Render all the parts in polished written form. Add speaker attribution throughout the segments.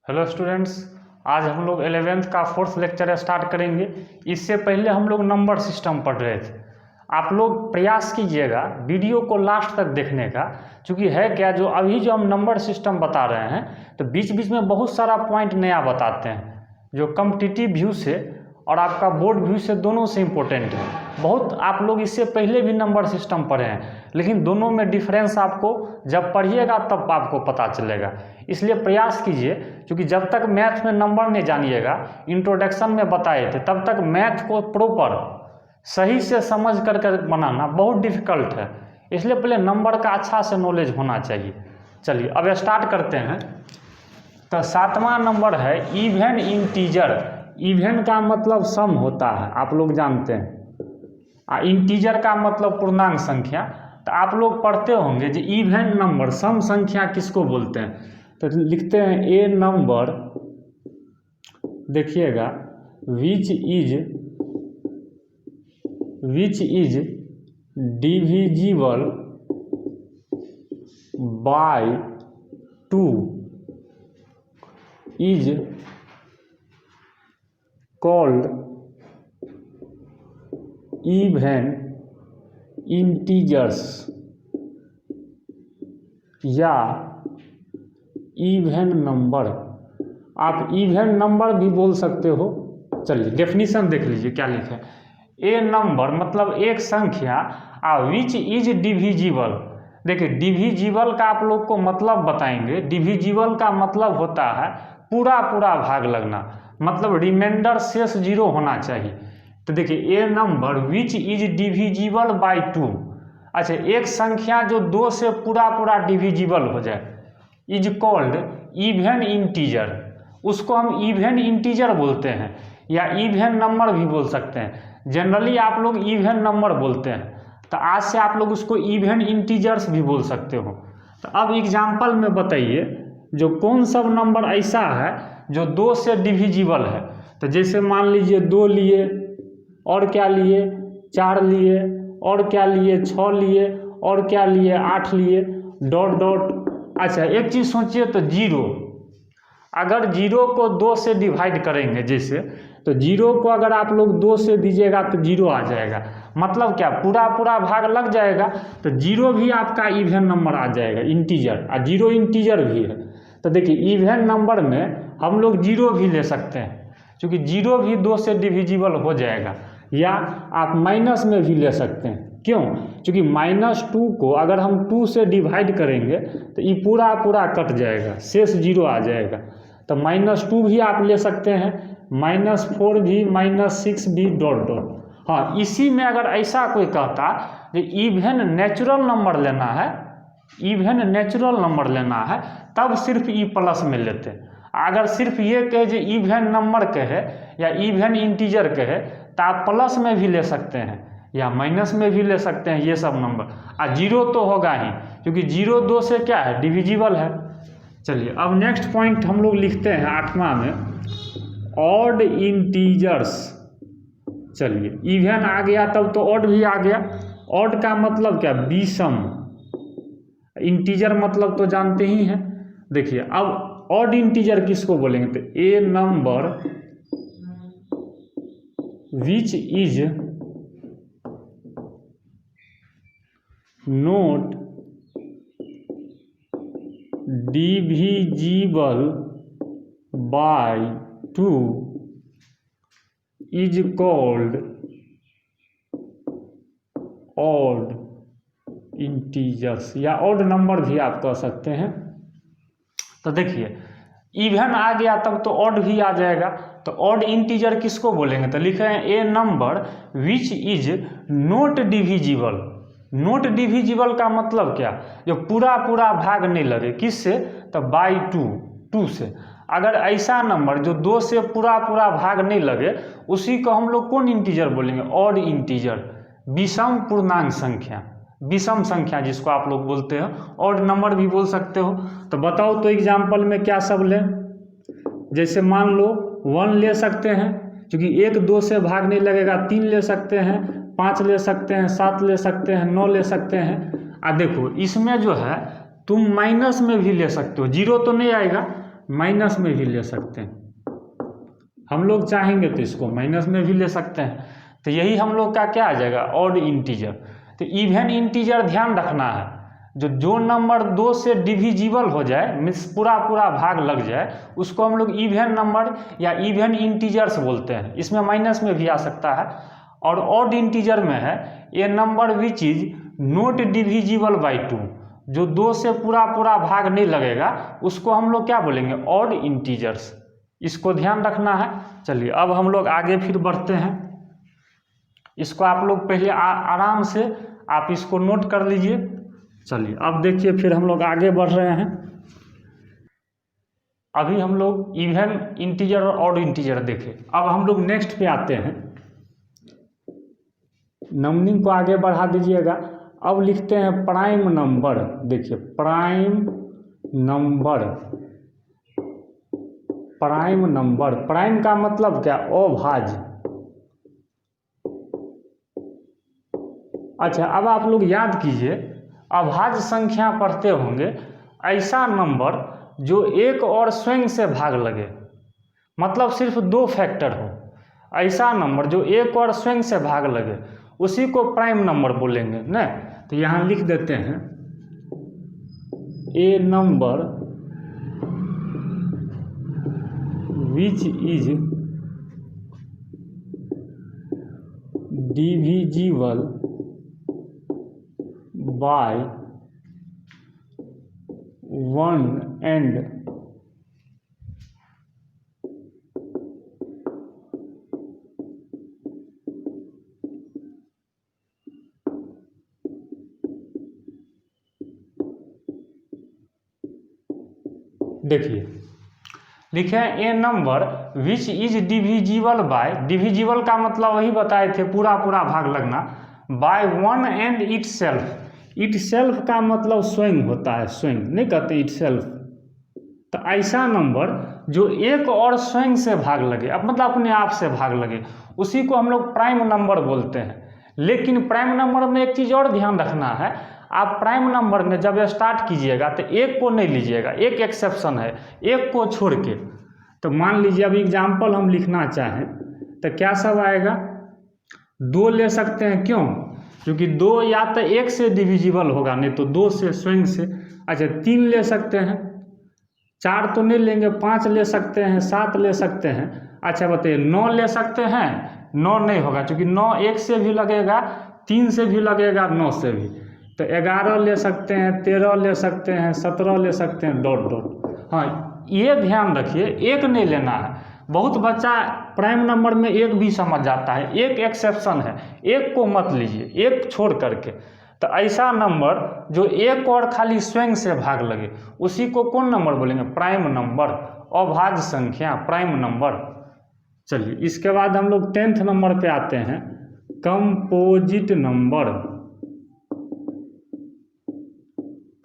Speaker 1: Hello students, आज हम लोग 11th का 4th लेक्चर स्टार्ट करेंगे। इससे पहले हम लोग नंबर सिस्टम पढ़ रहे थे। आप लोग प्रयास कीजिएगा वीडियो को लास्ट तक देखने का, क्योंकि है क्या, जो हम नंबर सिस्टम बता रहे हैं तो बीच बीच में बहुत सारा पॉइंट नया बताते हैं जो कॉम्पिटिटिव व्यू से और आपका बोर्ड व्यू से दोनों से इम्पोर्टेंट है। बहुत आप लोग इससे पहले भी नंबर सिस्टम पढ़े हैं, लेकिन दोनों में डिफरेंस आपको जब पढ़िएगा तब आपको पता चलेगा। इसलिए प्रयास कीजिए, क्योंकि जब तक मैथ में नंबर नहीं जानिएगा, इंट्रोडक्शन में बताए थे, तब तक मैथ को प्रॉपर सही से समझ कर बनाना बहुत डिफिकल्ट है। इसलिए पहले नंबर का अच्छा से नॉलेज होना चाहिए। चलिए अब स्टार्ट करते हैं। तो 7वां नंबर है इवन इंटीजर। इवन का मतलब सम होता है, आप लोग जानते हैं। इंटीजर का मतलब पूर्णांक संख्या। तो आप लोग पढ़ते होंगे जो इवन नंबर सम संख्या किसको बोलते हैं। तो लिखते हैं ए नंबर, देखिएगा, विच is divisible by 2 is called even integers या इवन नंबर। आप इवन नंबर भी बोल सकते हो। चलिए डेफिनेशन देख लीजिए क्या लिखा है। ए नंबर मतलब एक संख्या, विच इज डिविजिबल। देखिए डिविजिबल का आप लोग को मतलब बताएंगे। डिविजिबल का मतलब होता है पूरा पूरा भाग लगना, मतलब रिमाइंडर शेष 0 होना चाहिए। तो देखिए a number which is divisible by 2। अच्छा, एक संख्या जो 2 से पूरा पूरा डिविजिबल हो जाए, इज कॉल्ड इवन इंटीजर। उसको हम इवन इंटीजर बोलते हैं या इवन नंबर भी बोल सकते हैं। जनरली आप लोग इवन नंबर बोलते हैं, तो आज से आप लोग उसको इवन इंटीजर्स भी बोल सकते हो। तो अब एग्जाम्पल में बताइए जो कौन सा नंबर ऐसा है जो 2 से डिविजिबल है। तो जैसे मान लीजिए 2 लिए, और क्या लिए, 4 लिए, और क्या लिए, 6 लिए, और क्या लिए, 8 लिए, डॉट डॉट। अच्छा एक चीज़ सोचिए, तो 0, अगर 0 को 2 से डिवाइड करेंगे जैसे, तो 0 को अगर आप लोग 2 से दीजिएगा तो 0 आ जाएगा। मतलब क्या, पूरा पूरा भाग लग जाएगा, तो 0 भी आपका इवन नंबर आ जाएगा, इंटीजर। और 0 इंटीजर भी है। तो देखिए इवन नंबर में हम लोग 0 भी ले सकते हैं, क्योंकि 0 भी 2 से डिविजिबल हो जाएगा। या आप माइनस में भी ले सकते हैं। क्यों? क्योंकि -2 को अगर हम 2 से डिवाइड करेंगे तो ये पूरा पूरा कट जाएगा, शेष 0 आ जाएगा। तो -2 भी आप ले सकते हैं, -4 भी, -6 भी, डॉट डॉट। हाँ, इसी में अगर ऐसा कोई कहता कि इवन नेचुरल नंबर लेना है, इवन नेचुरल नंबर लेना है, तब सिर्फ ई प्लस में लेते हैं। अगर सिर्फ ये कहे जो इवन नंबर कहे या इवन इंटीजर कहे, तो आप प्लस में भी ले सकते हैं या माइनस में भी ले सकते हैं ये सब नंबर। और 0 तो होगा ही, क्योंकि 0 2 से क्या है, डिविजिबल है। चलिए अब नेक्स्ट पॉइंट हम लोग लिखते हैं 8वां में, ऑड इंटीजर्स। चलिए इवन आ गया तब तो ऑड भी आ गया। ऑड का मतलब क्या, विषम। इंटीजर मतलब तो जानते ही हैं। देखिए अब ऑड इंटीजर किसको बोलेंगे, तो a number which is not divisible by 2 is called odd integers, या ऑड नंबर भी आप कह सकते हैं। तो देखिए इवन आ गया तब तो ऑड भी आ जाएगा। तो ऑड इंटीजर किसको बोलेंगे, तो लिखे हैं a number which is not divisible. Not divisible का मतलब क्या, जो पूरा पूरा भाग नहीं लगे, किससे, तो बाई 2 से। अगर ऐसा नंबर जो 2 से पूरा पूरा भाग नहीं लगे, उसी को हम लोग कौन इंटीजर बोलेंगे, ऑड इंटीजर, विषम पूर्णांक संख्या, विषम संख्या जिसको आप लोग बोलते हो, ऑड नंबर भी बोल सकते हो। तो बताओ तो एग्जाम्पल में क्या सब लें। जैसे मान लो 1 ले सकते हैं, क्योंकि 1 2 से भाग नहीं लगेगा। 3 ले सकते हैं, 5 ले सकते हैं, 7 ले सकते हैं, 9 ले सकते हैं। देखो इसमें जो है तुम माइनस में भी ले सकते हो, 0 तो नहीं आएगा, माइनस में भी ले सकते हैं, हम लोग चाहेंगे तो इसको माइनस में भी ले सकते हैं। तो यही हम लोग का क्या आ जाएगा, ऑड इंटीजर। तो इवन इंटीजर ध्यान रखना है, जो नंबर 2 से डिविजिबल हो जाए, मीन्स पूरा भाग लग जाए, उसको हम लोग इवन नंबर या इवन इंटीजर्स बोलते हैं। इसमें माइनस में भी आ सकता है। और ऑड इंटीजर में है a number which is not divisible by 2, जो 2 से पूरा भाग नहीं लगेगा, उसको हम लोग क्या बोलेंगे, ऑड इंटीजर्स। इसको ध्यान रखना है। चलिए अब हम लोग आगे फिर बढ़ते हैं। इसको आप लोग पहले आराम से आप इसको नोट कर लीजिए। चलिए अब देखिए फिर हम लोग आगे बढ़ रहे हैं। अभी हम लोग इवन इंटीजर और ऑड इंटीजर देखे। अब हम लोग नेक्स्ट पे आते हैं। नंबरिंग को आगे बढ़ा दीजिएगा। अब लिखते हैं प्राइम नंबर। देखिए prime number, prime number, prime का मतलब क्या, अभाज्य। अच्छा अब आप लोग याद कीजिए, अभाज्य संख्या पढ़ते होंगे, ऐसा नंबर जो एक और स्वयं से भाग लगे, मतलब सिर्फ 2 फैक्टर हो, ऐसा नंबर जो एक और स्वयं से भाग लगे, उसी को प्राइम नंबर बोलेंगे ना। तो यहाँ लिख देते हैं a number which is divisible by 1 and देखिए लिखे a number which is divisible by, divisible का मतलब वही बताए थे, पूरा भाग लगना, बाय 1 and itself। itself का मतलब स्वयं होता है, स्वयं नहीं कहते itself। तो ऐसा नंबर जो एक और स्वयं से भाग लगे, अब मतलब अपने आप से भाग लगे, उसी को हम लोग प्राइम नंबर बोलते हैं। लेकिन प्राइम नंबर में एक चीज़ और ध्यान रखना है, आप प्राइम नंबर में जब स्टार्ट कीजिएगा तो एक को नहीं लीजिएगा, एक एक्सेप्शन है, एक को छोड़ के। तो मान लीजिए अब एग्जाम्पल हम लिखना चाहें तो क्या सब आएगा, 2 ले सकते हैं, क्यों, क्योंकि 2 या तो 1 से डिविजिबल होगा, नहीं तो 2 से स्वयं से। अच्छा 3 ले सकते हैं, 4 तो नहीं लेंगे, 5 ले सकते हैं, 7 ले सकते हैं। अच्छा बताइए 9 ले सकते हैं, 9 नहीं होगा, क्योंकि 9 1 से भी लगेगा, 3 से भी लगेगा, 9 से भी। तो 11 ले सकते हैं, 13 ले सकते हैं, 17 ले सकते हैं, डॉट डॉट। हाँ ये ध्यान रखिए, एक नहीं लेना है। बहुत बच्चा प्राइम नंबर में एक भी समझ जाता है, एक एक्सेप्शन है, एक को मत लीजिए, एक छोड़ करके। तो ऐसा नंबर जो एक और खाली स्वयं से भाग लगे, उसी को कौन नंबर बोलेंगे, प्राइम नंबर, अभाज्य संख्या, प्राइम नंबर। चलिए इसके बाद हम लोग 10th नंबर पे आते हैं, कंपोजिट नंबर।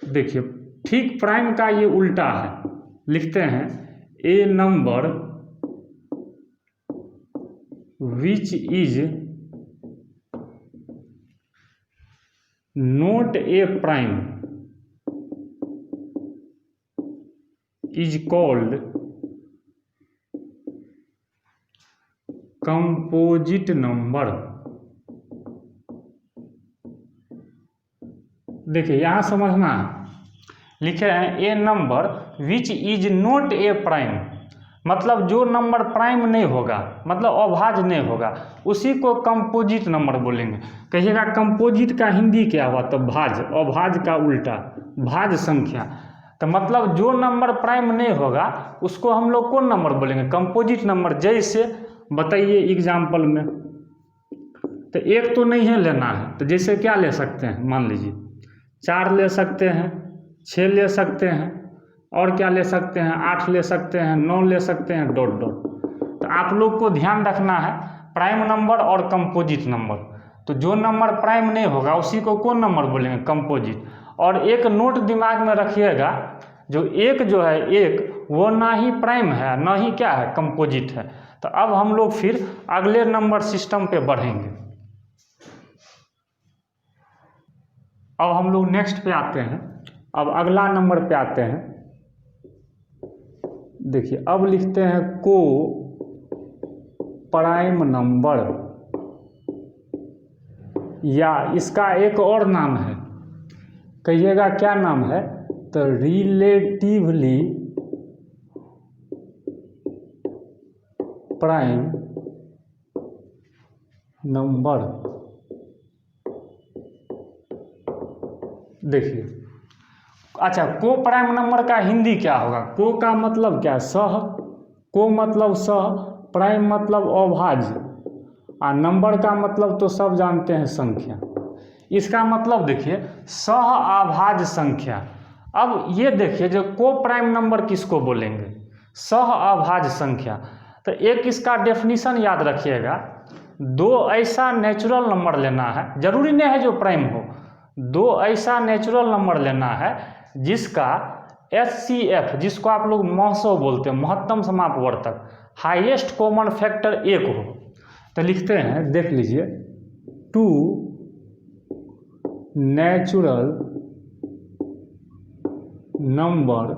Speaker 1: देखिए ठीक प्राइम का ये उल्टा है, लिखते हैं a number which is not a prime is called composite number. देखिए यहाँ समझना, लिखे हैं a number which is not a prime, मतलब जो नंबर प्राइम नहीं होगा, मतलब अभाज्य नहीं होगा, उसी को कंपोजिट नंबर बोलेंगे। कहिएगा कंपोजिट का हिंदी क्या हुआ, तो भाज्य, अभाज्य का उल्टा भाज्य संख्या। तो मतलब जो नंबर प्राइम नहीं होगा उसको हम लोग कौन नंबर बोलेंगे, कंपोजिट नंबर। जैसे बताइए एग्जाम्पल में, तो एक तो नहीं है लेना है, तो जैसे क्या ले सकते हैं, मान लीजिए 4 ले सकते हैं, 6 ले सकते हैं, और क्या ले सकते हैं, 8 ले सकते हैं, 9 ले सकते हैं, डॉट डॉट। तो आप लोग को ध्यान रखना है प्राइम नंबर और कंपोजिट नंबर। तो जो नंबर प्राइम नहीं होगा उसी को कौन नंबर बोलेंगे, कंपोजिट। और एक नोट दिमाग में रखिएगा, जो एक जो है एक, वो ना ही प्राइम है ना ही क्या है, कंपोजिट है। तो अब हम लोग फिर अगले नंबर सिस्टम पे बढ़ेंगे। अब हम लोग नेक्स्ट पे आते हैं, अब अगला नंबर पे आते हैं। देखिए अब लिखते हैं को प्राइम नंबर, या इसका एक और नाम है, कहिएगा क्या नाम है, तो रिलेटिवली प्राइम नंबर। देखिए अच्छा, को प्राइम नंबर का हिंदी क्या होगा? को का मतलब क्या? सह। को मतलब सह, प्राइम मतलब अभाज्य, और नंबर का मतलब तो सब जानते हैं संख्या। इसका मतलब देखिए सह अभाज्य संख्या। अब ये देखिए जो को प्राइम नंबर किसको बोलेंगे? सह अभाज्य संख्या। तो एक इसका डेफिनेशन याद रखिएगा, दो ऐसा नेचुरल नंबर लेना है, जरूरी नहीं है जो प्राइम हो, दो ऐसा नेचुरल नंबर लेना है जिसका HCF, जिसको आप लोग महसो बोलते हैं, महत्तम समापवर्तक, हाईएस्ट कॉमन फैक्टर 1 हो। तो लिखते हैं, देख लीजिए, 2 नेचुरल नंबर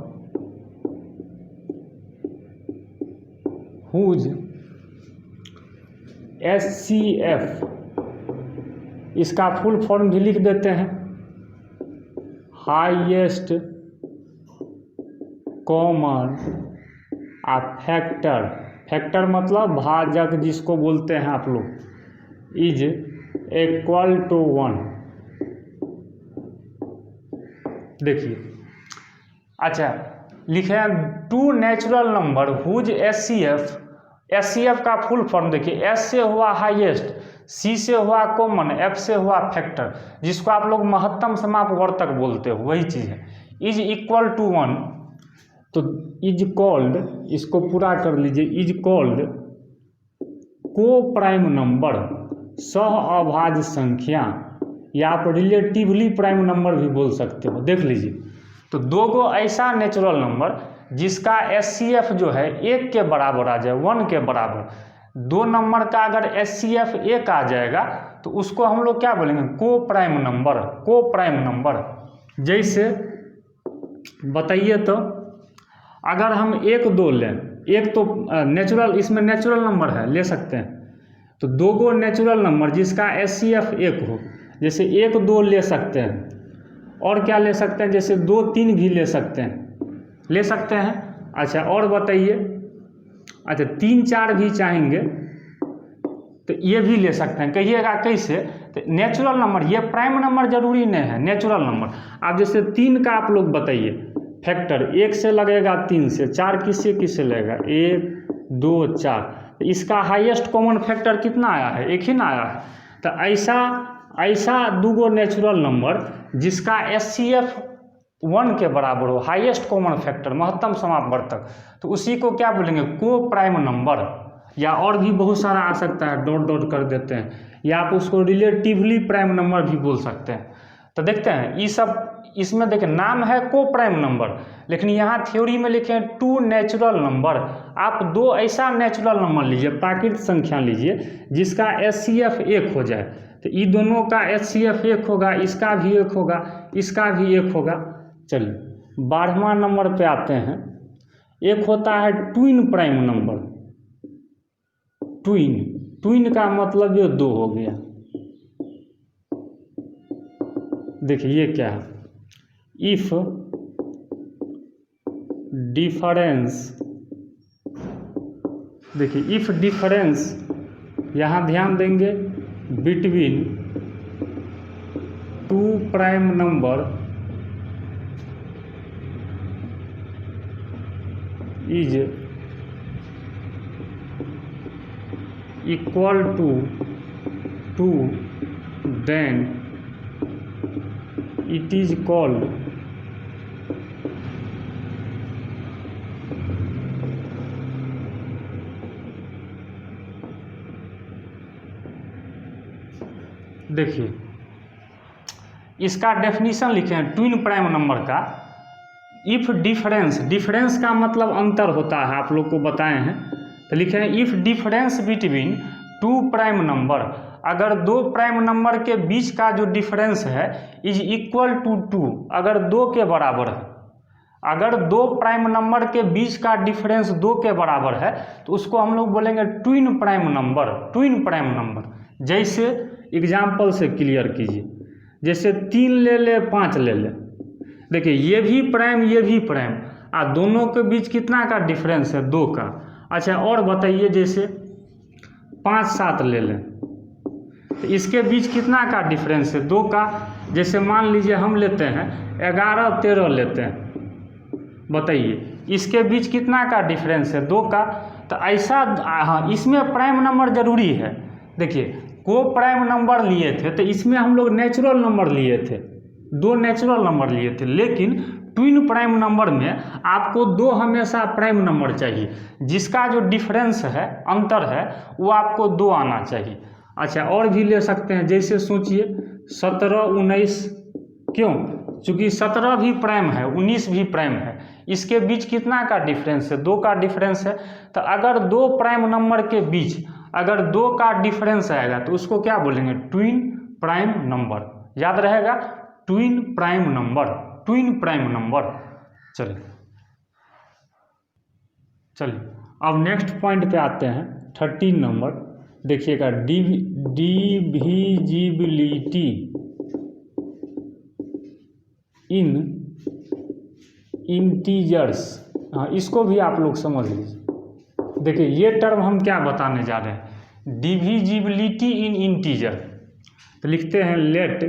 Speaker 1: हुज HCF, इसका फुल फॉर्म भी लिख देते हैं, हाईएस्ट कॉमन फैक्टर, फैक्टर मतलब भाजक जिसको बोलते हैं आप लोग, इज इक्वल टू 1। देखिए अच्छा लिखे हैं 2 नेचुरल नंबर हुज HCF का फुल फॉर्म देखिए, S से हुआ हाईएस्ट, C से हुआ कॉमन, F से हुआ फैक्टर, जिसको आप लोग महत्तम समापवर्तक बोलते हो, वही चीज़ है, इज इक्वल टू 1। तो इज कॉल्ड, इसको पूरा कर लीजिए, इज कॉल्ड को प्राइम नंबर, सह अभाज्य संख्या, या आप रिलेटिवली प्राइम नंबर भी बोल सकते हो। देख लीजिए, तो दो गो ऐसा नेचुरल नंबर जिसका HCF जो है 1 के बराबर आ जाए, 1 के बराबर, दो नंबर का अगर HCF 1 आ जाएगा तो उसको हम लोग क्या बोलेंगे? को प्राइम नंबर, को प्राइम नंबर। जैसे बताइए तो, अगर हम 1 2 लें, एक तो नेचुरल, इसमें नेचुरल नंबर है, ले सकते हैं, तो दो गो नेचुरल नंबर जिसका HCF 1 हो, जैसे 1 2 ले सकते हैं, और क्या ले सकते हैं, जैसे 2 3 भी ले सकते हैं। अच्छा और बताइए, अच्छा 3 4 भी चाहेंगे तो ये भी ले सकते हैं। कहिएगा कैसे? तो नेचुरल नंबर, ये प्राइम नंबर जरूरी नहीं है, नेचुरल नंबर। आप जैसे 3 का आप लोग बताइए फैक्टर, 1 से लगेगा, 3 से, 4 किससे लगेगा, 1 2 4, तो इसका हाईएस्ट कॉमन फैक्टर कितना आया है? 1 ही ना आया है। तो ऐसा दो गो नेचुरल नंबर जिसका HCF 1 के बराबर हो, हाईएस्ट कॉमन फैक्टर, महत्तम समापवर्तक, तो उसी को क्या बोलेंगे? को प्राइम नंबर। या और भी बहुत सारा आ सकता है, डॉट डॉट कर देते हैं, या आप उसको रिलेटिवली प्राइम नंबर भी बोल सकते हैं। तो देखते हैं ये सब, इसमें देखिए नाम है को प्राइम नंबर, लेकिन यहाँ थ्योरी में लिखे 2 नेचुरल नंबर। आप 2 ऐसा नेचुरल नंबर लीजिए, प्राकृत संख्या लीजिए, जिसका HCF 1 हो जाए, तो ये दोनों का HCF 1 होगा, इसका भी 1 होगा, इसका भी 1 होगा। चलिए 12वां नंबर पे आते हैं। एक होता है ट्विन प्राइम नंबर। ट्विन का मतलब ये 2 हो गया। देखिए ये क्या है, इफ डिफरेंस, देखिए इफ डिफरेंस, यहाँ ध्यान देंगे, between 2 prime number is equal to 2, then it is called देखिए इसका डेफिनेशन लिखे हैं ट्विन प्राइम नंबर का। इफ डिफरेंस का मतलब अंतर होता है, आप लोग को बताए हैं, तो लिखे हैं if difference between 2 prime number, अगर 2 प्राइम नंबर के बीच का जो डिफरेंस है इज इक्वल टू 2, अगर 2 के बराबर है, अगर दो प्राइम नंबर के बीच का डिफरेंस 2 के बराबर है तो उसको हम लोग बोलेंगे twin prime number, twin prime number. जैसे एग्जाम्पल से क्लियर कीजिए, जैसे 3 ले ले 5 ले ले, देखिए ये भी प्राइम ये भी प्राइम, दोनों के बीच कितना का डिफरेंस है 2 का। अच्छा और बताइए, जैसे 5 7 ले लें तो इसके बीच कितना का डिफरेंस है 2 का। जैसे मान लीजिए हम लेते हैं 11 13 लेते हैं, बताइए इसके बीच कितना का डिफरेंस है 2 का। तो ऐसा हाँ, इसमें प्राइम नंबर जरूरी है। देखिए को प्राइम नंबर लिए थे तो इसमें हम लोग नेचुरल नंबर लिए थे, 2 नेचुरल नंबर लिए थे, लेकिन ट्विन प्राइम नंबर में आपको 2 हमेशा प्राइम नंबर चाहिए, जिसका जो डिफरेंस है, अंतर है, वो आपको 2 आना चाहिए। अच्छा और भी ले सकते हैं, जैसे सोचिए 17 19, क्यों? चूँकि 17 भी प्राइम है 19 भी प्राइम है, इसके बीच कितना का डिफरेंस है 2 का डिफरेंस है। तो अगर 2 प्राइम नंबर के बीच अगर 2 का डिफरेंस आएगा तो उसको क्या बोलेंगे? Twin prime number. याद रहेगा, twin prime number, twin prime number. चलिए अब नेक्स्ट पॉइंट पे आते हैं, 13 नंबर। देखिएगा डिविजिबिलिटी इन इंटीजर्स। हाँ, इसको भी आप लोग समझ लीजिए। देखिए ये टर्म हम क्या बताने जा रहे हैं, डिविजिबिलिटी इन इंटीजर। तो लिखते हैं लेट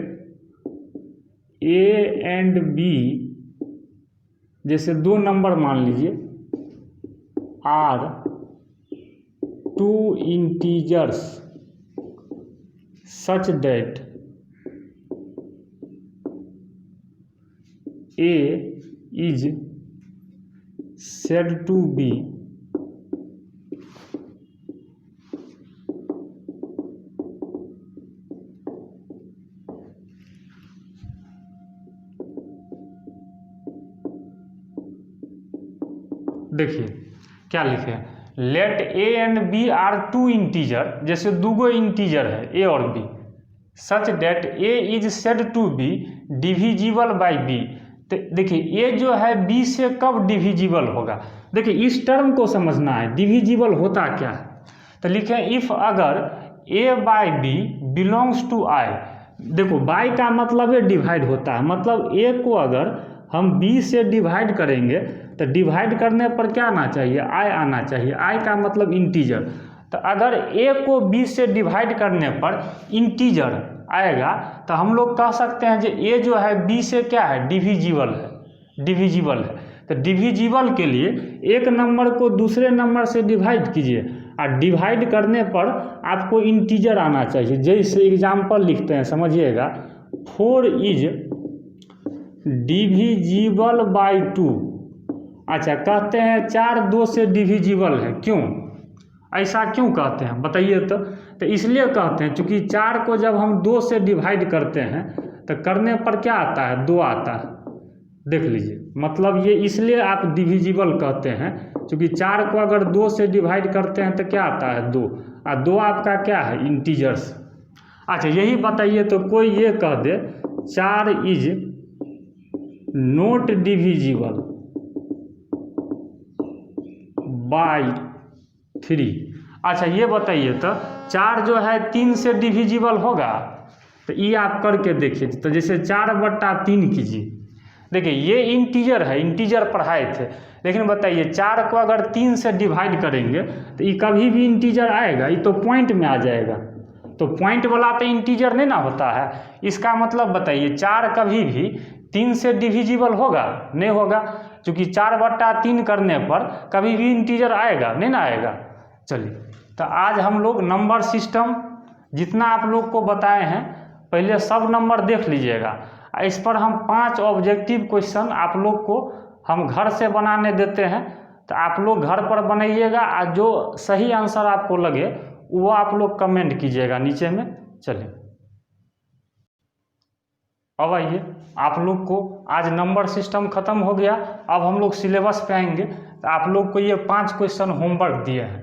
Speaker 1: ए एंड बी, जैसे 2 नंबर मान लीजिए, are 2 integers such that A is said to be देखिए क्या लिखे हैं, let A and B are 2 integer, जैसे 2 इंटीजर है ए और B, such that A is said to be divisible by B. देखिए ए जो है बी से कब डिविजिबल होगा, देखिए इस टर्म को समझना है, डिविजिबल होता क्या है। तो लिखे इफ अगर ए बाई बी बिलोंग्स टू आई। देखो बाई का मतलब है डिवाइड होता है, मतलब ए को अगर हम बी से डिवाइड करेंगे तो डिवाइड करने पर क्या आना चाहिए? आई आना चाहिए। आई का मतलब इंटीजर। तो अगर ए को बी से डिवाइड करने पर इंटीजर आएगा तो हम लोग कह सकते हैं कि ए जो है बी से क्या है? डिविजिबल है, डिविजिबल है। तो डिविजिबल के लिए एक नंबर को दूसरे नंबर से डिवाइड कीजिए और डिवाइड करने पर आपको इंटीजर आना चाहिए। जैसे एग्जाम्पल लिखते हैं, समझिएगा, 4 इज डिविजिबल बाई 2। अच्छा कहते हैं 4 2 से डिविजिबल है, क्यों? ऐसा क्यों कहते हैं बताइए तो इसलिए कहते हैं क्योंकि 4 को जब हम 2 से डिवाइड करते हैं तो करने पर क्या आता है? 2 आता है। देख लीजिए, मतलब ये इसलिए आप डिविजिबल कहते हैं क्योंकि 4 को अगर 2 से डिवाइड करते हैं तो क्या आता है? 2, और 2 आपका क्या है? इंटीजर्स। अच्छा यही बताइए तो कोई ये कह दे 4 इज नॉट डिविजिबल बाई 3। अच्छा ये बताइए तो 4 जो है 3 से डिविजिबल होगा? तो ये आप करके देखिए। तो जैसे 4/3 कीजिए, देखिए ये इंटीजर है, इंटीजर पढ़ाए थे, लेकिन बताइए 4 को अगर 3 से डिवाइड करेंगे तो ये कभी भी इंटीजर आएगा? ये तो पॉइंट में आ जाएगा। तो पॉइंट वाला तो इंटीजर नहीं ना होता है। इसका मतलब बताइए 4 कभी भी 3 से डिविजिबल होगा? नहीं होगा, क्योंकि 4/3 करने पर कभी भी इंटीजर आएगा? नहीं ना आएगा। चलिए तो आज हम लोग नंबर सिस्टम जितना आप लोग को बताए हैं पहले सब नंबर देख लीजिएगा। इस पर हम 5 ऑब्जेक्टिव क्वेश्चन आप लोग को हम घर से बनाने देते हैं, तो आप लोग घर पर बनाइएगा और जो सही आंसर आपको लगे वो आप लोग कमेंट कीजिएगा नीचे में। चलिए अब आइए, आप लोग को आज नंबर सिस्टम खत्म हो गया। अब हम लोग सिलेबस पे आएंगे। तो आप लोग को ये 5 क्वेश्चन होमवर्क दिए हैं,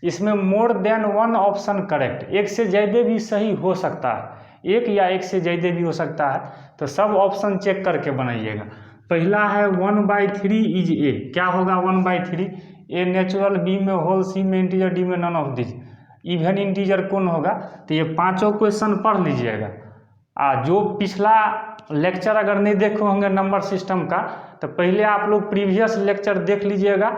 Speaker 1: इसमें मोर देन 1 ऑप्शन करेक्ट, एक से ज़्यादा भी सही हो सकता है, एक या एक से ज़्यादा भी हो सकता है, तो सब ऑप्शन चेक करके बनाइएगा। पहला है 1/3 इज ए। क्या होगा 1/3? ए नेचुरल, बी में होल, सी में इंटीजर, डी में none of this. Even integer कौन होगा? तो ये पांचों क्वेश्चन पढ़ लीजिएगा। जो पिछला लेक्चर अगर नहीं देखे होंगे नंबर सिस्टम का, तो पहले आप लोग प्रीवियस लेक्चर देख लीजिएगा।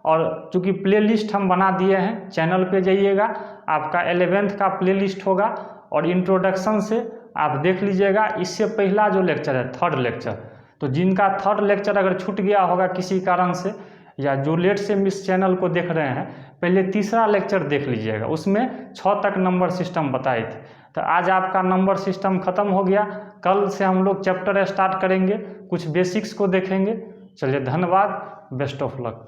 Speaker 1: और चूँकि प्लेलिस्ट हम बना दिए हैं, चैनल पे जाइएगा, आपका 11th का प्लेलिस्ट होगा और इंट्रोडक्शन से आप देख लीजिएगा। इससे पहला जो लेक्चर है, 3rd लेक्चर, तो जिनका 3rd लेक्चर अगर छूट गया होगा किसी कारण से, या जो लेट से इस चैनल को देख रहे हैं, पहले तीसरा लेक्चर देख लीजिएगा, उसमें 6 तक नंबर सिस्टम बताए थे। तो आज आपका नंबर सिस्टम खत्म हो गया। कल से हम लोग चैप्टर स्टार्ट करेंगे, कुछ बेसिक्स को देखेंगे। चलिए, धन्यवाद, बेस्ट ऑफ लक।